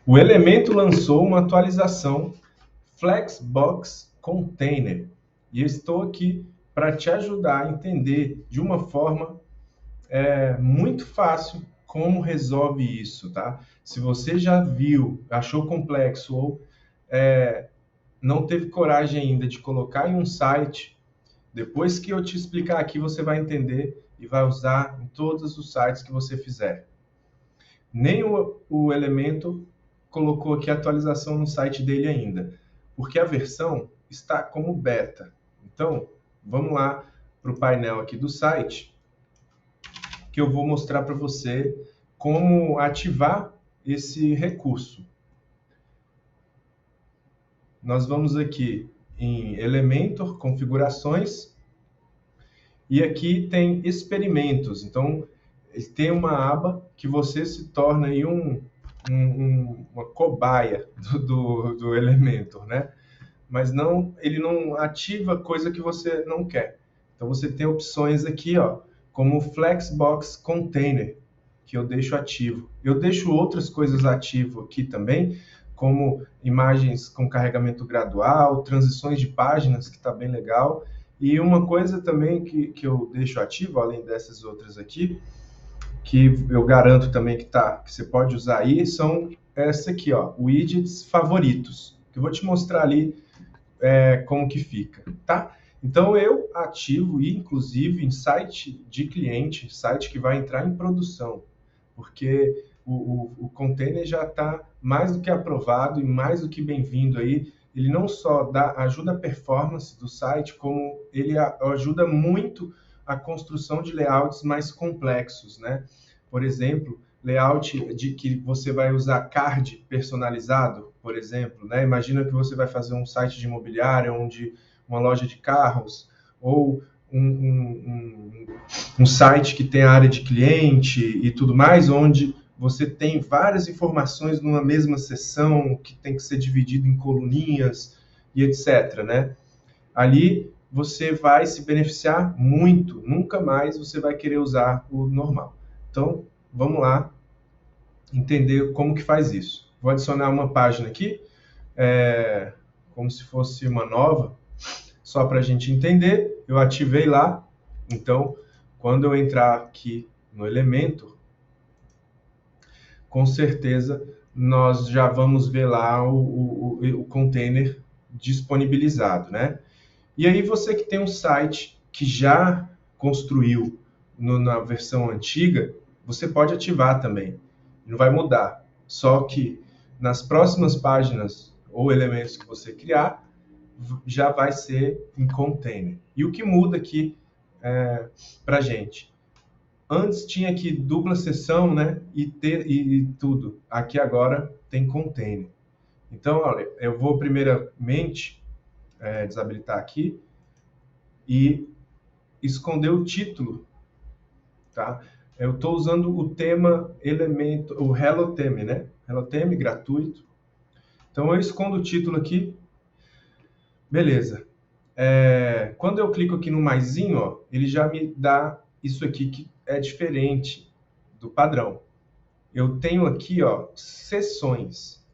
O Elemento lançou uma atualização Flexbox Container e eu estou aqui para te ajudar a entender de uma forma muito fácil como resolve isso, tá? Se você já viu, achou complexo ou não teve coragem ainda de colocar em um site, depois que eu te explicar aqui, você vai entender e vai usar em todos os sites que você fizer. Nem o Elemento colocou aqui a atualização no site dele ainda, porque a versão está como beta. Então, vamos lá para o painel aqui do site, que eu vou mostrar para você como ativar esse recurso. Nós vamos aqui em Elementor, Configurações, e aqui tem Experimentos. Então, tem uma aba que você se torna aí uma cobaia do Elementor, né? Mas ele não ativa coisa que você não quer. Então, você tem opções aqui, ó, como Flexbox Container, que eu deixo ativo. Eu deixo outras coisas ativo aqui também, como imagens com carregamento gradual, transições de páginas, que está bem legal. E uma coisa também que eu deixo ativo, além dessas outras aqui, que eu garanto também que você pode usar aí, são essa aqui, ó, widgets favoritos, que eu vou te mostrar ali como que fica, tá? Então eu ativo, inclusive em site de cliente, site que vai entrar em produção, porque o container já está mais do que aprovado e mais do que bem-vindo aí. Ele não só ajuda a performance do site, como ele ajuda muito a construção de layouts mais complexos, né? Por exemplo, layout de que você vai usar card personalizado, por exemplo, né? Imagina que você vai fazer um site de imobiliária, onde uma loja de carros, ou um site que tem a área de cliente e tudo mais, onde você tem várias informações numa mesma seção, que tem que ser dividido em coluninhas e etc, né? Ali você vai se beneficiar muito, nunca mais você vai querer usar o normal. Então, vamos lá entender como que faz isso. Vou adicionar uma página aqui, como se fosse uma nova, só para a gente entender. Eu ativei lá, então, quando eu entrar aqui no Elementor, com certeza nós já vamos ver lá o container disponibilizado, né? E aí você que tem um site que já construiu na versão antiga, você pode ativar também. Não vai mudar. Só que nas próximas páginas ou elementos que você criar, já vai ser em container. E o que muda aqui para a gente? Antes tinha aqui dupla seção, né? E tudo. Aqui agora tem container. Então, olha, eu vou primeiramente desabilitar aqui e esconder o título, tá? Eu estou usando o tema elemento, o Hello Theme, né? Hello Theme gratuito. Então eu escondo o título aqui, beleza. Quando eu clico aqui no maisinho, ó, ele já me dá isso aqui que é diferente do padrão. Eu tenho aqui, ó, seções,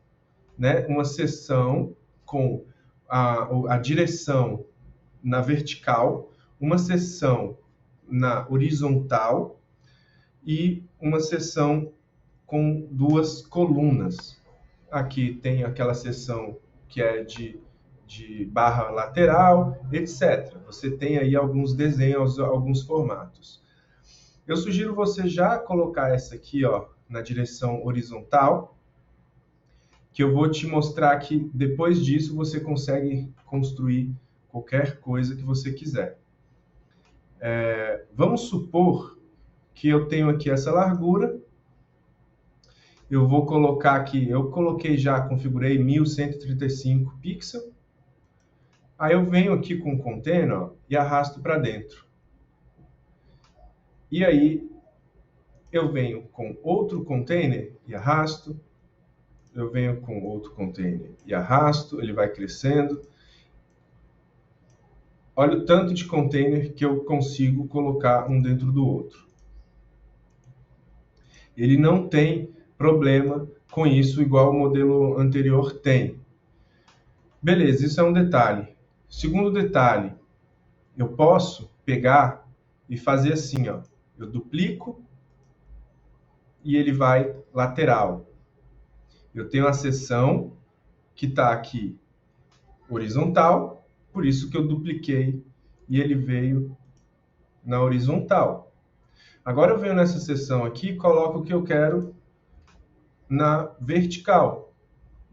né? Uma seção com a direção na vertical, uma seção na horizontal e uma seção com duas colunas. Aqui tem aquela seção que é de barra lateral, etc. Você tem aí alguns desenhos, alguns formatos. Eu sugiro você já colocar essa aqui, ó, na direção horizontal, que eu vou te mostrar que depois disso você consegue construir qualquer coisa que você quiser. Vamos supor que eu tenho aqui essa largura. Eu vou colocar aqui, eu coloquei já, configurei 1135 pixels. Aí eu venho aqui com o container, ó, e arrasto para dentro. E aí eu venho com outro container e arrasto. Eu venho com outro container e arrasto, ele vai crescendo. Olha o tanto de container que eu consigo colocar um dentro do outro. Ele não tem problema com isso igual o modelo anterior tem. Beleza, isso é um detalhe. Segundo detalhe, eu posso pegar e fazer assim, ó. Eu duplico e ele vai lateral. Eu tenho a seção que está aqui horizontal, por isso que eu dupliquei e ele veio na horizontal. Agora eu venho nessa seção aqui e coloco o que eu quero na vertical.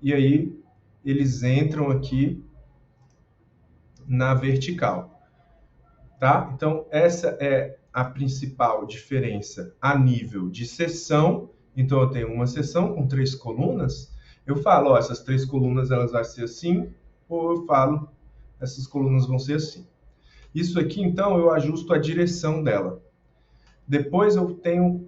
E aí eles entram aqui na vertical. Tá? Então, essa é a principal diferença a nível de seção. Então, eu tenho uma seção com 3 colunas. Eu falo, ó, essas 3 colunas elas vão ser assim, ou eu falo, essas colunas vão ser assim. Isso aqui, então, eu ajusto a direção dela. Depois eu tenho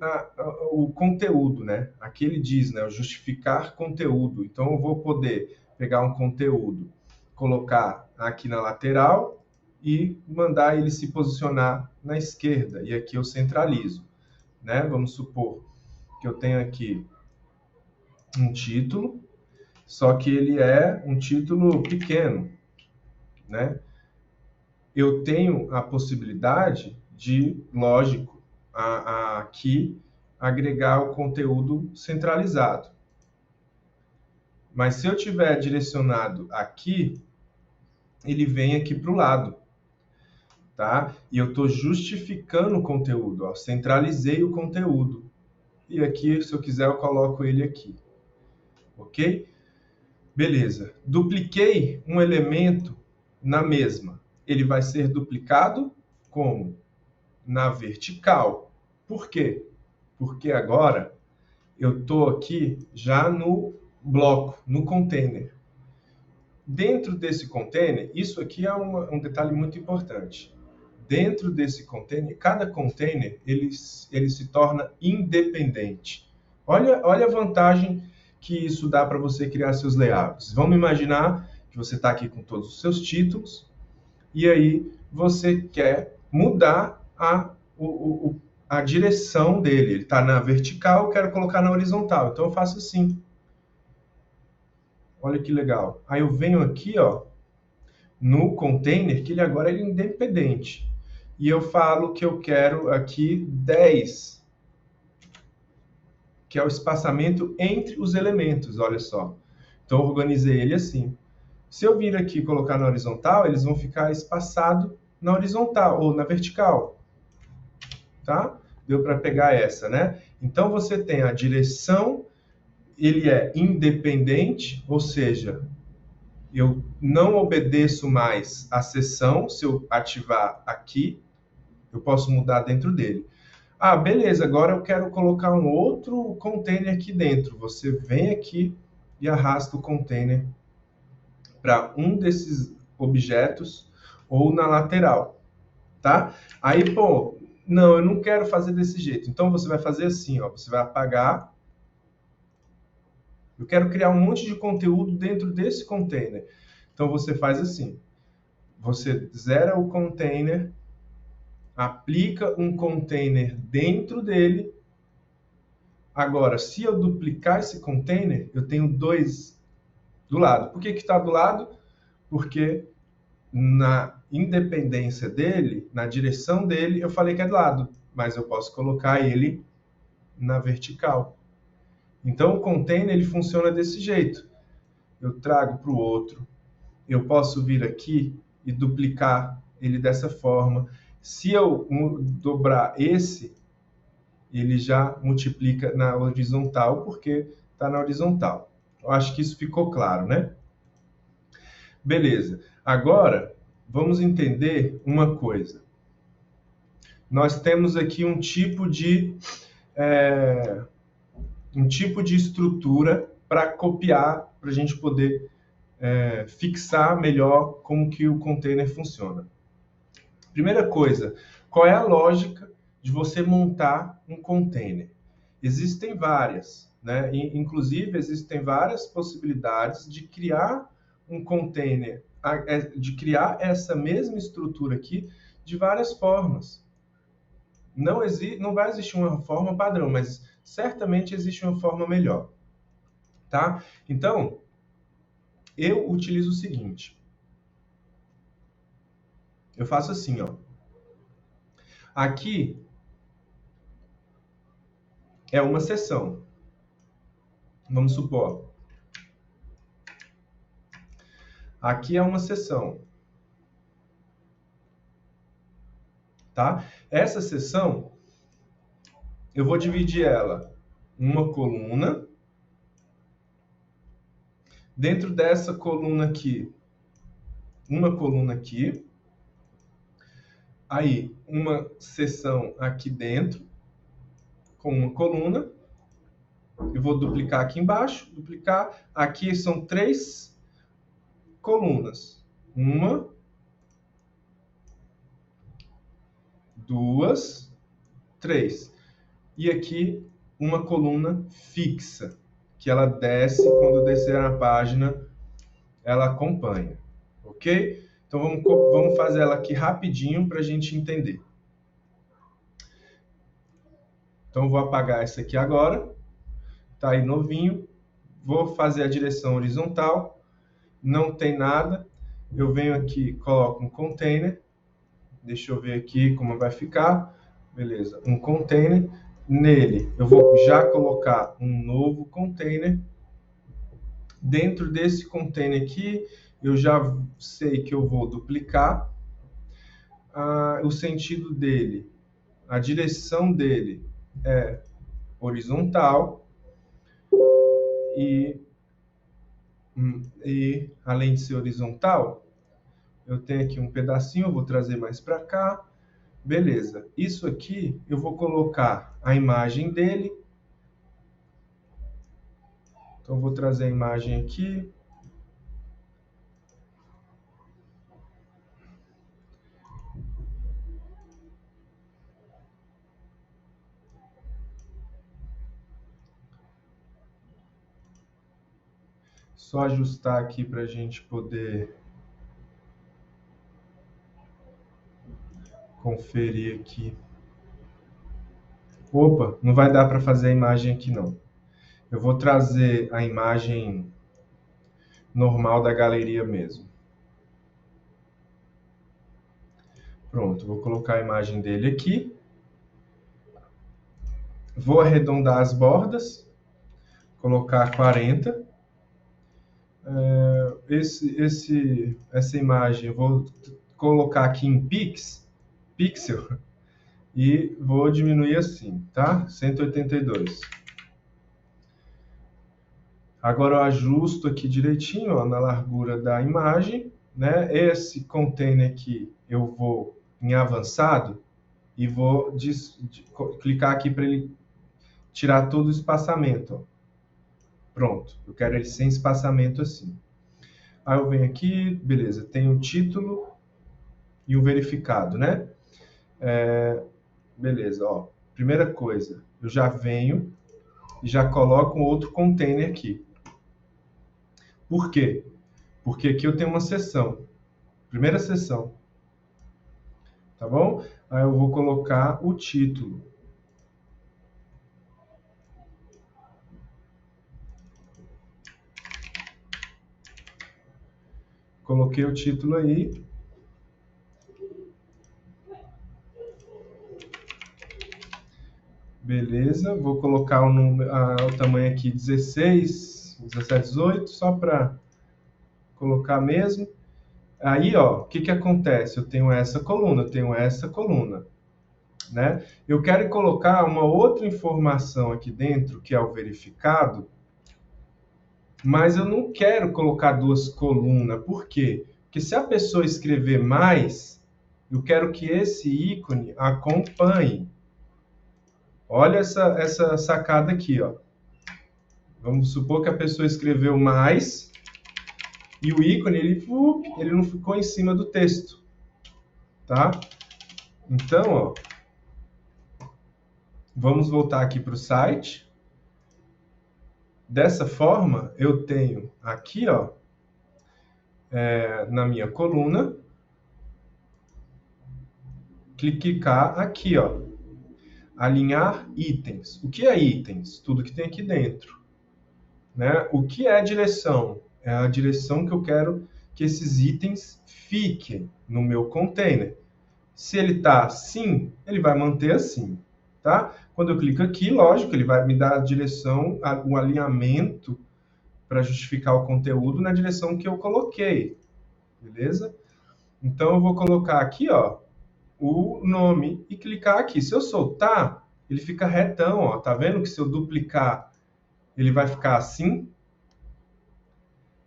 o conteúdo, né? Aqui ele diz, né? O justificar conteúdo. Então, eu vou poder pegar um conteúdo, colocar aqui na lateral e mandar ele se posicionar na esquerda. E aqui eu centralizo, né? Vamos supor que eu tenho aqui um título, só que ele é um título pequeno, né? Eu tenho a possibilidade de, lógico, aqui agregar o conteúdo centralizado. Mas se eu tiver direcionado aqui, ele vem aqui para o lado. Tá? E eu estou justificando o conteúdo, ó, centralizei o conteúdo. E aqui, se eu quiser, eu coloco ele aqui. Ok? Beleza. Dupliquei um elemento na mesma. Ele vai ser duplicado como? Na vertical. Por quê? Porque agora eu estou aqui já no bloco, no container. Dentro desse container, isso aqui é um detalhe muito importante. Dentro desse container, cada container ele se torna independente. Olha a vantagem que isso dá para você criar seus layouts. Vamos imaginar que você está aqui com todos os seus títulos e aí você quer mudar a direção dele. Ele está na vertical, eu quero colocar na horizontal. Então eu faço assim. Olha que legal. Aí eu venho aqui, ó, no container, que ele agora é independente. E eu falo que eu quero aqui 10, que é o espaçamento entre os elementos, olha só. Então, eu organizei ele assim. Se eu vir aqui e colocar na horizontal, eles vão ficar espaçados na horizontal ou na vertical. Tá? Deu para pegar essa, né? Então, você tem a direção, ele é independente, ou seja, eu não obedeço mais a seção. Se eu ativar aqui, eu posso mudar dentro dele. Ah, beleza, agora eu quero colocar um outro container aqui dentro. Você vem aqui e arrasta o container para um desses objetos ou na lateral, tá? Aí, pô, não, eu não quero fazer desse jeito. Então, você vai fazer assim, ó, você vai apagar. Eu quero criar um monte de conteúdo dentro desse container. Então, você faz assim. Você zera o container, aplica um container dentro dele. Agora, se eu duplicar esse container, eu tenho 2 do lado. Por que está do lado? Porque na independência dele, na direção dele, eu falei que é do lado, mas eu posso colocar ele na vertical. Então, o container ele funciona desse jeito. Eu trago para o outro. Eu posso vir aqui e duplicar ele dessa forma. Se eu dobrar esse, ele já multiplica na horizontal, porque está na horizontal. Eu acho que isso ficou claro, né? Beleza. Agora, vamos entender uma coisa. Nós temos aqui um tipo de estrutura para copiar, para a gente poder fixar melhor como que o container funciona. Primeira coisa, qual é a lógica de você montar um container? Existem várias, né? Inclusive, existem várias possibilidades de criar um container, de criar essa mesma estrutura aqui de várias formas. Não vai existir uma forma padrão, mas certamente existe uma forma melhor. tá? Então, eu utilizo o seguinte. Eu faço assim, ó. Aqui é uma seção. Vamos supor. Aqui é uma seção. Tá? Essa seção, eu vou dividir ela em uma coluna. Dentro dessa coluna aqui, uma coluna aqui. Aí, uma seção aqui dentro, com uma coluna. Eu vou duplicar aqui embaixo, duplicar. Aqui são 3 colunas. 1, 2, 3. E aqui uma coluna fixa, que ela desce, quando descer na página, ela acompanha. Ok? Então vamos fazer ela aqui rapidinho para a gente entender. Então eu vou apagar essa aqui agora. Tá aí novinho. Vou fazer a direção horizontal. Não tem nada. Eu venho aqui, coloco um container. Deixa eu ver aqui como vai ficar. Beleza, um container. Nele, eu vou já colocar um novo container. Dentro desse container aqui, eu já sei que eu vou duplicar o sentido dele. A direção dele é horizontal. E além de ser horizontal, eu tenho aqui um pedacinho, eu vou trazer mais para cá. Beleza. Isso aqui, eu vou colocar a imagem dele. Então, eu vou trazer a imagem aqui. Só ajustar aqui para a gente poder conferir aqui. Opa, não vai dar para fazer a imagem aqui não. Eu vou trazer a imagem normal da galeria mesmo. Pronto, vou colocar a imagem dele aqui. Vou arredondar as bordas, colocar 40. Essa imagem eu vou colocar aqui em pixel e vou diminuir assim, tá? 182. Agora eu ajusto aqui direitinho, ó, na largura da imagem, né? Esse container aqui eu vou em avançado e vou clicar aqui para ele tirar todo o espaçamento, ó. Pronto, eu quero ele sem espaçamento assim. Aí eu venho aqui, beleza, tem o título e o verificado, né? Beleza, ó. Primeira coisa, eu já venho e já coloco um outro container aqui. Por quê? Porque aqui eu tenho uma seção. Primeira seção. Tá bom? Aí eu vou colocar o título. Coloquei o título aí. Beleza, vou colocar o tamanho aqui 16, 17, 18, só para colocar mesmo. Aí, ó, o que que acontece? Eu tenho essa coluna, né? Eu quero colocar uma outra informação aqui dentro, que é o verificado, mas eu não quero colocar 2 colunas. Por quê? Porque se a pessoa escrever mais, eu quero que esse ícone acompanhe. Olha essa sacada aqui, ó. Vamos supor que a pessoa escreveu mais e o ícone ele não ficou em cima do texto, tá? Então, ó, vamos voltar aqui para o site. Dessa forma, eu tenho aqui, ó, na minha coluna, clicar aqui, ó, alinhar itens. O que é itens? Tudo que tem aqui dentro. né? O que é direção? É a direção que eu quero que esses itens fiquem no meu container. Se ele está assim, ele vai manter assim, tá? Quando eu clico aqui, lógico, ele vai me dar a direção, o alinhamento para justificar o conteúdo na direção que eu coloquei, beleza? Então eu vou colocar aqui, ó, o nome e clicar aqui. Se eu soltar, ele fica retão, ó. Tá vendo que se eu duplicar, ele vai ficar assim?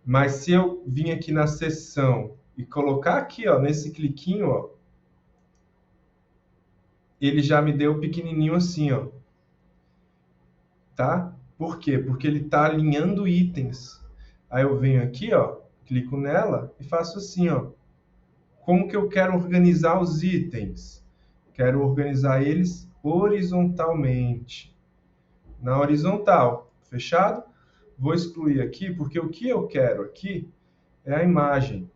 Mas se eu vir aqui na seção e colocar aqui, ó, nesse cliquinho, ó, ele já me deu pequenininho assim, ó. Tá? Por quê? Porque ele está alinhando itens. Aí eu venho aqui, ó, clico nela e faço assim, ó. Como que eu quero organizar os itens? Quero organizar eles horizontalmente. Na horizontal, fechado? Vou excluir aqui, porque o que eu quero aqui é a imagem.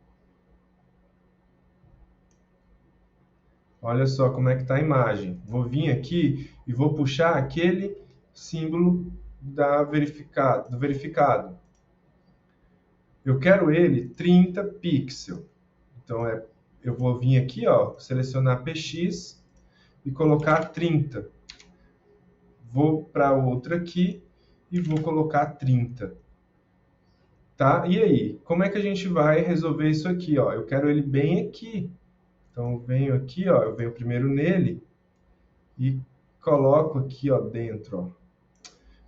Olha só como é que está a imagem. Vou vir aqui e vou puxar aquele símbolo do verificado. Eu quero ele 30 pixels. Então, eu vou vir aqui, ó, selecionar PX e colocar 30. Vou para outra aqui e vou colocar 30. Tá? E aí, como é que a gente vai resolver isso aqui, ó? Eu quero ele bem aqui. Então, eu venho aqui, ó, eu venho primeiro nele e coloco aqui, ó, dentro, ó.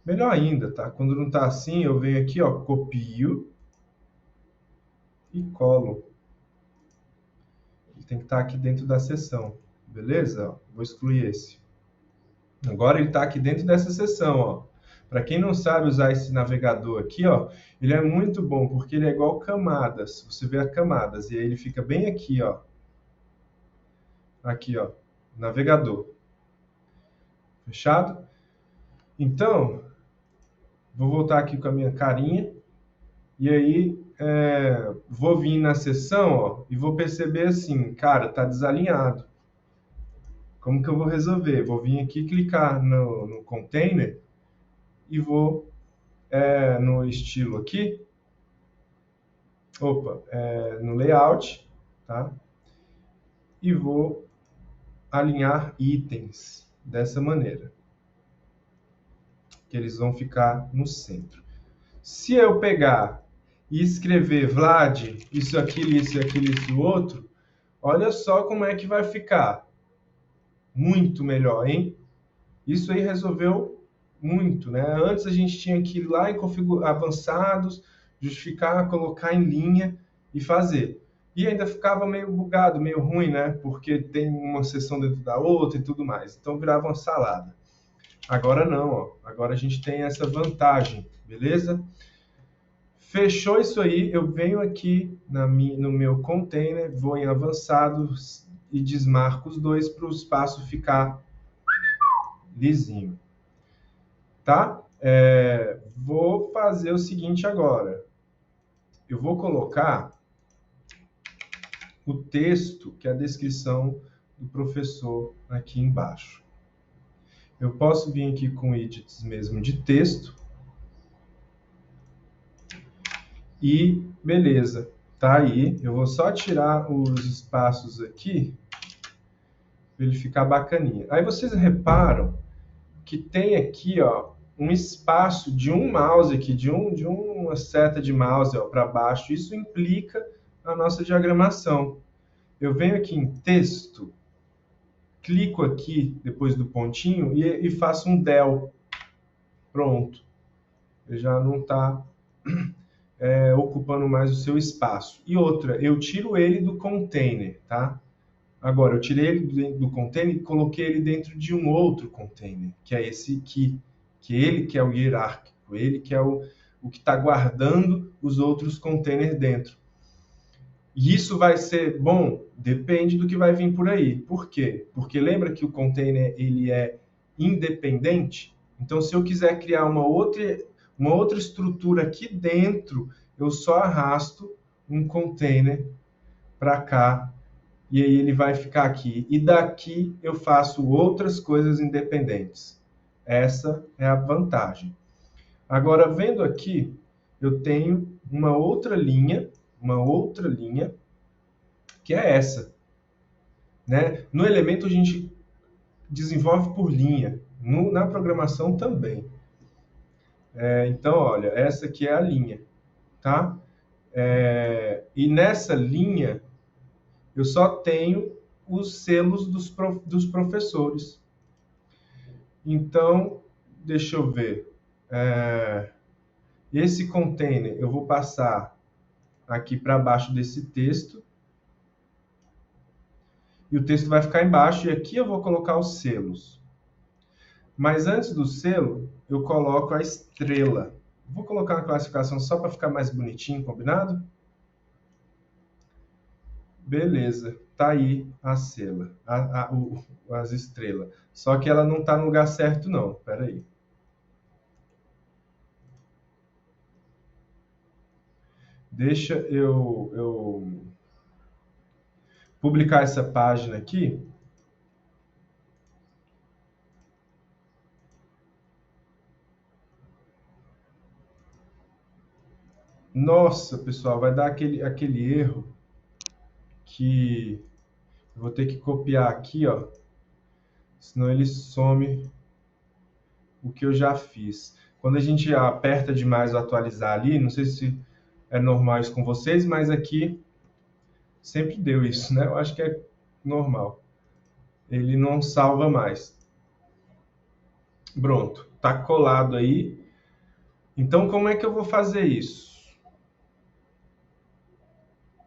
Melhor ainda, tá? Quando não tá assim, eu venho aqui, ó, copio e colo. Ele tem que estar aqui dentro da seção, beleza? Ó, vou excluir esse. Agora ele está aqui dentro dessa seção, ó. Para quem não sabe usar esse navegador aqui, ó, ele é muito bom porque ele é igual camadas. Você vê as camadas e aí ele fica bem aqui, ó. Aqui, ó, navegador. Fechado? Então, vou voltar aqui com a minha carinha e aí vou vir na seção, ó, e vou perceber assim, cara, tá desalinhado. Como que eu vou resolver? Vou vir aqui clicar no container e vou no estilo aqui, no layout, tá? E vou alinhar itens dessa maneira, que eles vão ficar no centro. Se eu pegar e escrever Vlad, isso, aquilo, isso, outro, olha só como é que vai ficar. Muito melhor, hein? Isso aí resolveu muito, né? Antes a gente tinha que ir lá em avançados, justificar, colocar em linha e fazer. E ainda ficava meio bugado, meio ruim, né? Porque tem uma seção dentro da outra e tudo mais. Então virava uma salada. Agora não, ó. Agora a gente tem essa vantagem, beleza? Fechou isso aí, eu venho aqui no meu container, vou em avançados e desmarco os dois para o espaço ficar lisinho. Tá? Vou fazer o seguinte agora. Eu vou colocar o texto, que é a descrição do professor aqui embaixo. Eu posso vir aqui com edits mesmo de texto. E beleza, tá aí. Eu vou só tirar os espaços aqui para ele ficar bacaninha. Aí vocês reparam que tem aqui, ó, um espaço de um mouse aqui, de uma seta de mouse para baixo. Isso implica a nossa diagramação. Eu venho aqui em texto, clico aqui depois do pontinho e faço um del. Pronto. Ele já não está ocupando mais o seu espaço. E outra, eu tiro ele do container, tá? Agora, eu tirei ele do container e coloquei ele dentro de um outro container, que é esse aqui, que ele que é o hierárquico, ele que é o que está guardando os outros containers dentro. E isso vai ser bom? Depende do que vai vir por aí. Por quê? Porque lembra que o container ele é independente? Então, se eu quiser criar uma outra estrutura aqui dentro, eu só arrasto um container para cá e aí ele vai ficar aqui. E daqui eu faço outras coisas independentes. Essa é a vantagem. Agora, vendo aqui, eu tenho uma outra linha, que é essa, né? No Elementor a gente desenvolve por linha, na programação também. Então, olha, essa aqui é a linha, tá? E nessa linha, eu só tenho os selos dos professores. Então, deixa eu ver. Esse container, eu vou passar aqui para baixo desse texto. E o texto vai ficar embaixo. E aqui eu vou colocar os selos. Mas antes do selo, eu coloco a estrela. Vou colocar uma classificação só para ficar mais bonitinho, combinado? Beleza, tá aí a cela, as estrelas. Só que ela não está no lugar certo, não. Espera aí. Deixa eu publicar essa página aqui. Nossa, pessoal, vai dar aquele erro que eu vou ter que copiar aqui, ó. Senão ele some o que eu já fiz. Quando a gente aperta demais o atualizar ali, não sei se é normal isso com vocês, mas aqui sempre deu isso, né? Eu acho que é normal. Ele não salva mais. Pronto, tá colado aí. Então, como é que eu vou fazer isso?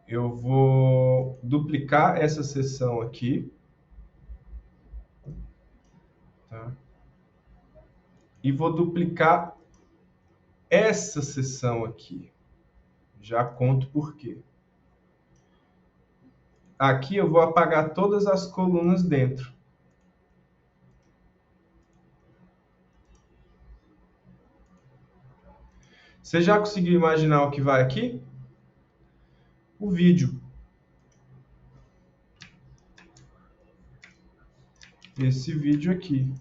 Eu vou duplicar essa seção aqui. Tá? E vou duplicar essa seção aqui. Já conto por quê. Aqui eu vou apagar todas as colunas dentro. Você já conseguiu imaginar o que vai aqui? O vídeo. Esse vídeo aqui.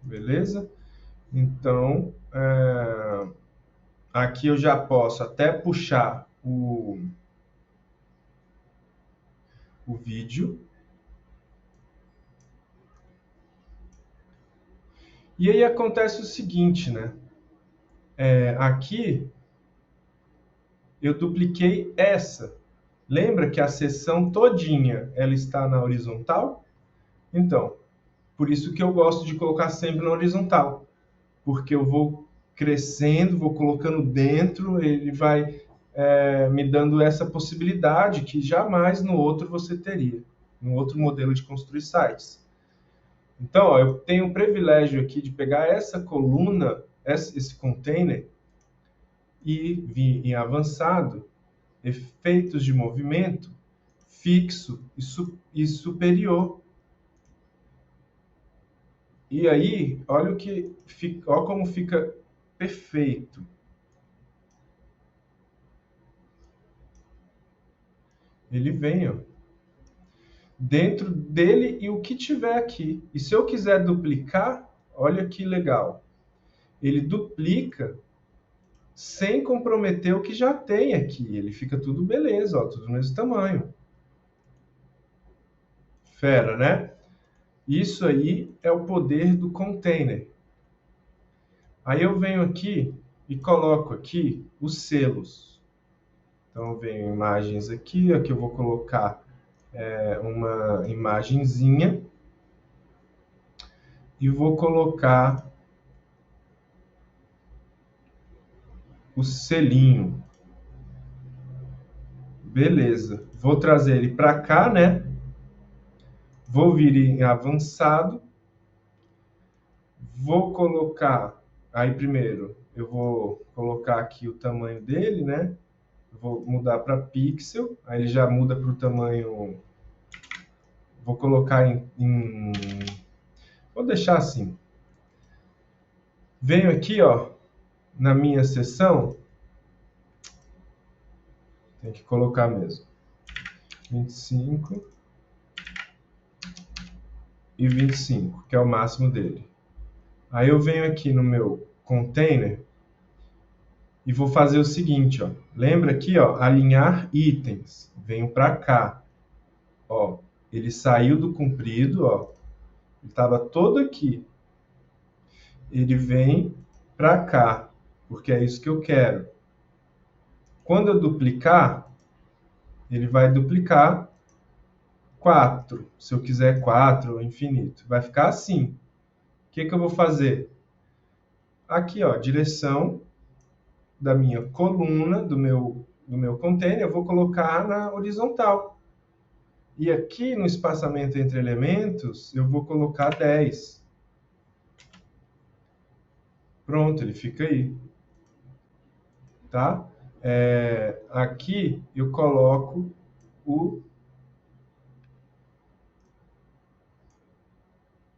Beleza? Então, aqui eu já posso até puxar o vídeo. E aí acontece o seguinte, né? Aqui eu dupliquei essa. Lembra que a seção todinha ela está na horizontal? Então, por isso que eu gosto de colocar sempre na horizontal. Porque eu vou crescendo, vou colocando dentro, ele vai me dando essa possibilidade que jamais no outro você teria, no outro modelo de construir sites. Então, ó, eu tenho o privilégio aqui de pegar essa coluna, esse container, e vir em avançado, efeitos de movimento, fixo e superior. E aí, olha olha como fica perfeito. Ele vem, ó, dentro dele e o que tiver aqui. E se eu quiser duplicar, olha que legal. Ele duplica sem comprometer o que já tem aqui. Ele fica tudo beleza, ó, tudo no mesmo tamanho. Fera, né? Isso aí é o poder do container. Aí eu venho aqui e coloco aqui os selos. Então eu venho imagens aqui, aqui eu vou colocar uma imagenzinha e vou colocar o selinho. Beleza. Vou trazer ele para cá, né? Vou vir em avançado. Vou colocar... Aí, primeiro, eu vou colocar aqui o tamanho dele, né? Vou mudar para pixel. Aí ele já muda para o tamanho... Vou colocar Vou deixar assim. Venho aqui, ó, na minha seção. Tem que colocar mesmo. 25 e 25, que é o máximo dele. Aí eu venho aqui no meu container e vou fazer o seguinte, ó. Lembra aqui, ó, alinhar itens. Venho para cá, ó. Ele saiu do comprido, ó. Ele estava todo aqui. Ele vem para cá, porque é isso que eu quero. Quando eu duplicar, ele vai duplicar 4. Se eu quiser 4 ou infinito. Vai ficar assim. O que eu vou fazer? Aqui, ó, direção da minha coluna, do meu container, eu vou colocar na horizontal. E aqui no espaçamento entre elementos, eu vou colocar 10. Pronto, ele fica aí. Tá? Aqui eu coloco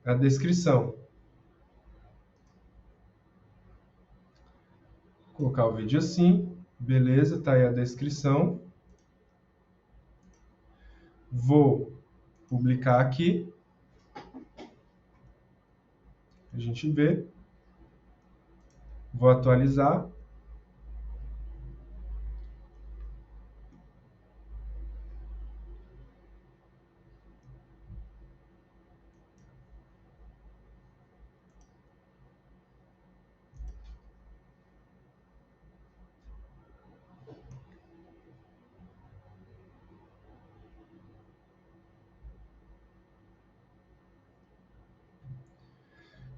a descrição. Vou colocar o vídeo assim. Beleza, tá aí a descrição. Vou publicar aqui. A gente vê. Vou atualizar.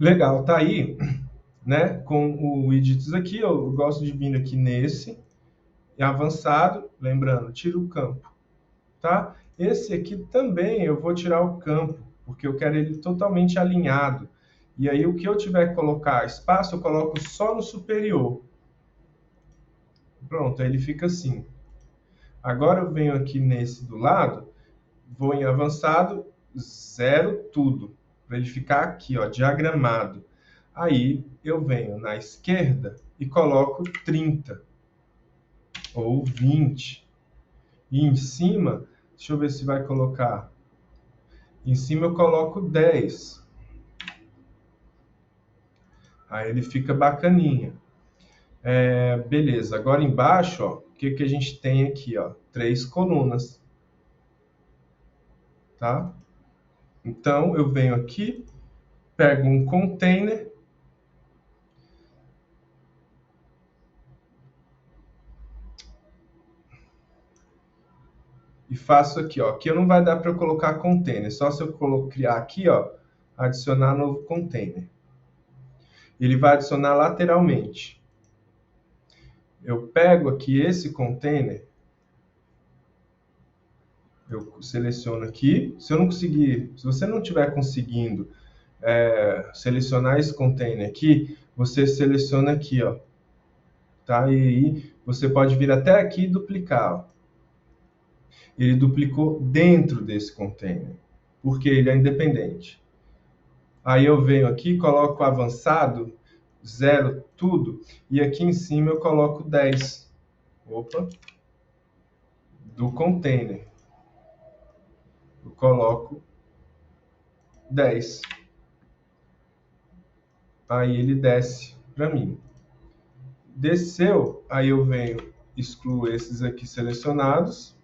Legal, tá aí, né? Com o widgets aqui, eu gosto de vir aqui nesse, e avançado, lembrando, tira o campo, tá? Esse aqui também eu vou tirar o campo, porque eu quero ele totalmente alinhado. E aí o que eu tiver que colocar espaço, eu coloco só no superior. Pronto, aí ele fica assim. Agora eu venho aqui nesse do lado, vou em avançado, zero tudo, para ele ficar aqui, ó, diagramado. Aí eu venho na esquerda e coloco 30 ou 20. E em cima, deixa eu ver se vai colocar. Em cima eu coloco 10. Aí ele fica bacaninha. Beleza, agora embaixo, ó, o que a gente tem aqui? Ó? 3 colunas. Tá? Então eu venho aqui, pego um container, e faço aqui, ó. Aqui não vai dar para eu colocar container, só se eu criar aqui, ó, adicionar novo container. Ele vai adicionar lateralmente. Eu pego aqui esse container, eu seleciono aqui. Se eu não conseguir, se você não estiver conseguindo selecionar esse container aqui, você seleciona aqui, ó. Tá? E aí você pode vir até aqui e duplicar, ó. Ele duplicou dentro desse container, porque ele é independente. Aí eu venho aqui, coloco avançado, zero tudo, e aqui em cima eu coloco 10. Opa, do container. Eu coloco 10. Aí ele desce para mim. Desceu, aí eu venho, excluo esses aqui selecionados,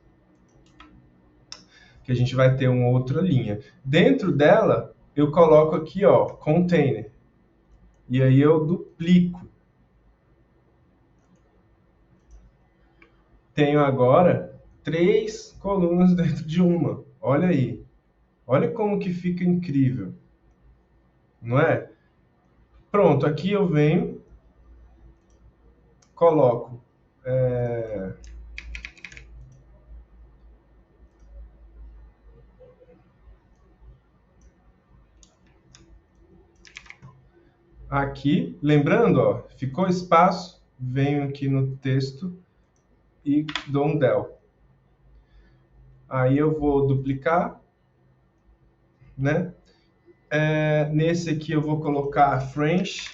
que a gente vai ter uma outra linha. Dentro dela, eu coloco aqui, ó, container. E aí eu duplico. Tenho agora 3 colunas dentro de uma. Olha aí. Olha como que fica incrível. Não é? Pronto, aqui eu venho, coloco aqui, lembrando, ó, ficou espaço, venho aqui no texto e dou um del. Aí eu vou duplicar, né? Nesse aqui eu vou colocar French.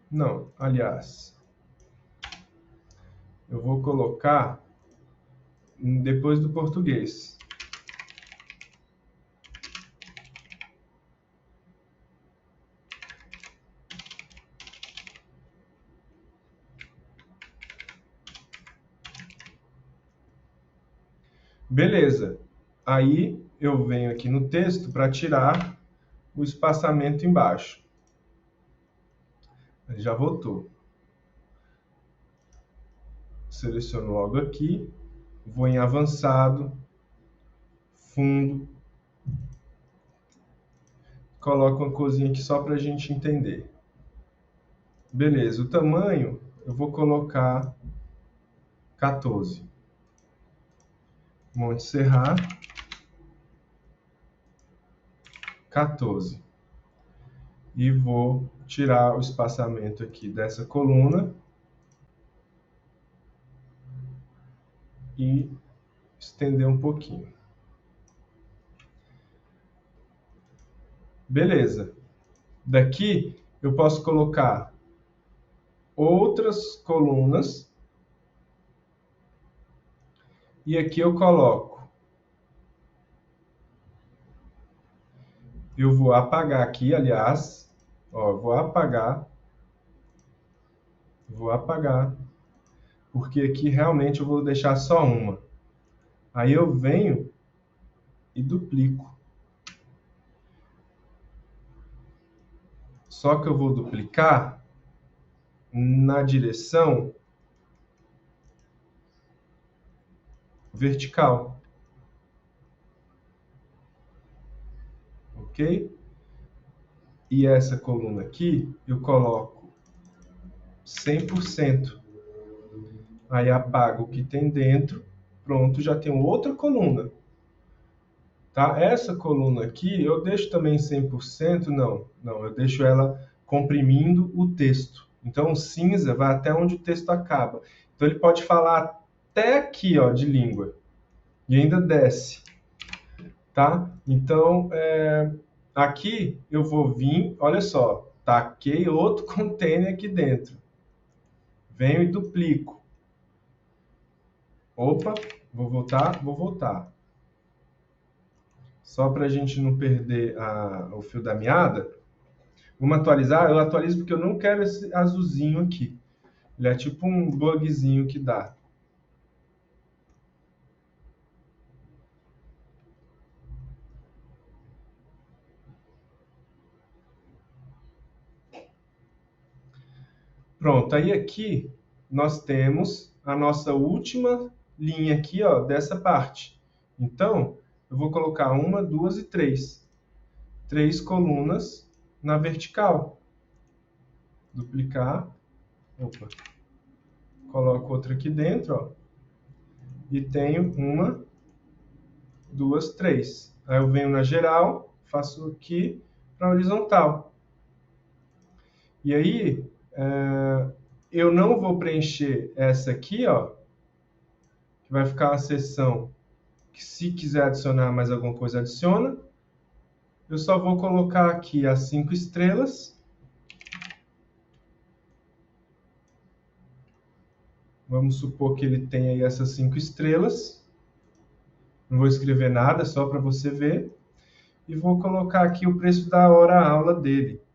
Não, aliás, eu vou colocar depois do português. Beleza. Aí eu venho aqui no texto para tirar o espaçamento embaixo. Ele já voltou. Seleciono logo aqui, vou em avançado, fundo, coloco uma coisinha aqui só para a gente entender. Beleza, o tamanho eu vou colocar 14. Monte Serra, 14. E vou tirar o espaçamento aqui dessa coluna e estender um pouquinho. Beleza. Daqui eu posso colocar outras colunas. E aqui eu coloco. Eu vou apagar aqui, aliás. Ó, vou apagar. Vou apagar. Porque aqui realmente eu vou deixar só uma. Aí eu venho e duplico. Só que eu vou duplicar na direção vertical. Ok? E essa coluna aqui eu coloco 100%. Aí apago o que tem dentro. Pronto, já tenho outra coluna. Tá? Essa coluna aqui eu deixo também 100%? Não, eu deixo ela comprimindo o texto. Então o cinza vai até onde o texto acaba. Então ele pode falar até aqui, ó, de língua. E ainda desce. Tá? Então, aqui eu vou vir, olha só, taquei outro container aqui dentro. Venho e duplico. Opa, vou voltar. Só para a gente não perder o fio da meada. Vamos atualizar? Eu atualizo porque eu não quero esse azulzinho aqui. Ele é tipo um bugzinho que dá. Pronto, aí aqui nós temos a nossa última linha aqui, ó, dessa parte. Então, eu vou colocar 1, 2 e 3. 3 colunas na vertical. Duplicar. Opa. Coloco outra aqui dentro, ó. E tenho 1, 2, 3. Aí eu venho na geral, faço aqui para horizontal. E aí, eu não vou preencher essa aqui, ó, que vai ficar uma seção que, se quiser adicionar mais alguma coisa, adiciona. Eu só vou colocar aqui as 5 estrelas. Vamos supor que ele tenha aí essas 5 estrelas. Não vou escrever nada, só para você ver. E vou colocar aqui o preço da hora-aula dele.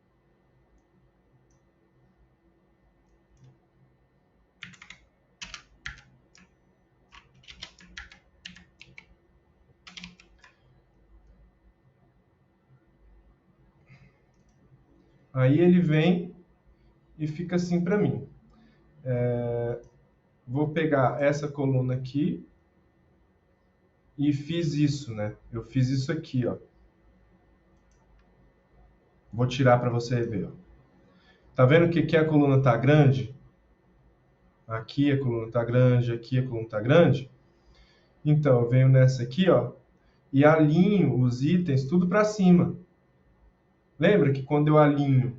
Aí ele vem e fica assim para mim. Vou pegar essa coluna aqui e fiz isso, né? Eu fiz isso aqui, ó. Vou tirar para você ver, ó. Tá vendo que aqui a coluna tá grande? Aqui a coluna tá grande, aqui a coluna tá grande. Então, eu venho nessa aqui, ó, e alinho os itens tudo para cima. Lembra que quando eu alinho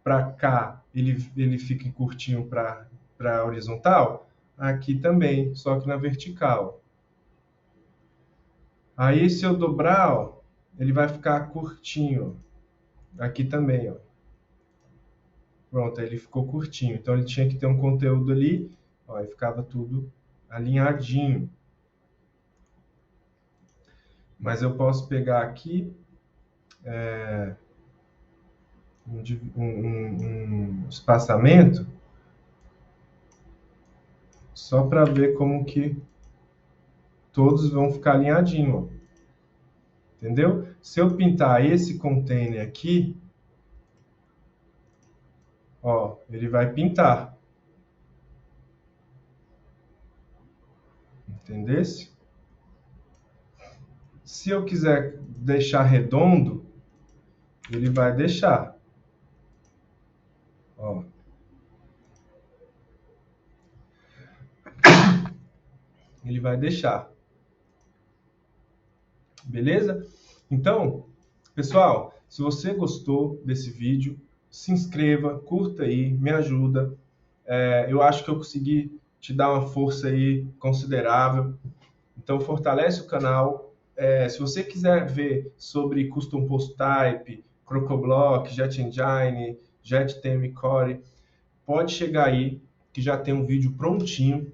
para cá, ele fica curtinho para horizontal? Aqui também, só que na vertical. Aí, se eu dobrar, ó, ele vai ficar curtinho. Aqui também, ó. Pronto, aí ele ficou curtinho. Então, ele tinha que ter um conteúdo ali, ó, e ficava tudo alinhadinho. Mas eu posso pegar aqui um espaçamento só para ver como que todos vão ficar alinhadinhos, ó. Entendeu? Se eu pintar esse container aqui, ó, ele vai pintar. Entendesse? Se eu quiser deixar redondo, ele vai deixar. Ó. Ele vai deixar. Beleza? Então, pessoal, se você gostou desse vídeo, se inscreva, curta aí, me ajuda. Eu acho que eu consegui te dar uma força aí considerável. Então, fortalece o canal. Se você quiser ver sobre Custom Post Type, CrocoBlock, Jet Engine, JetTM Core, pode chegar aí, que já tem um vídeo prontinho.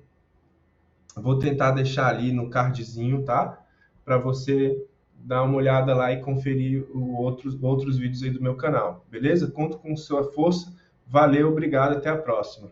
Vou tentar deixar ali no cardzinho, tá? Para você dar uma olhada lá e conferir outros vídeos aí do meu canal, beleza? Conto com sua força. Valeu, obrigado, até a próxima.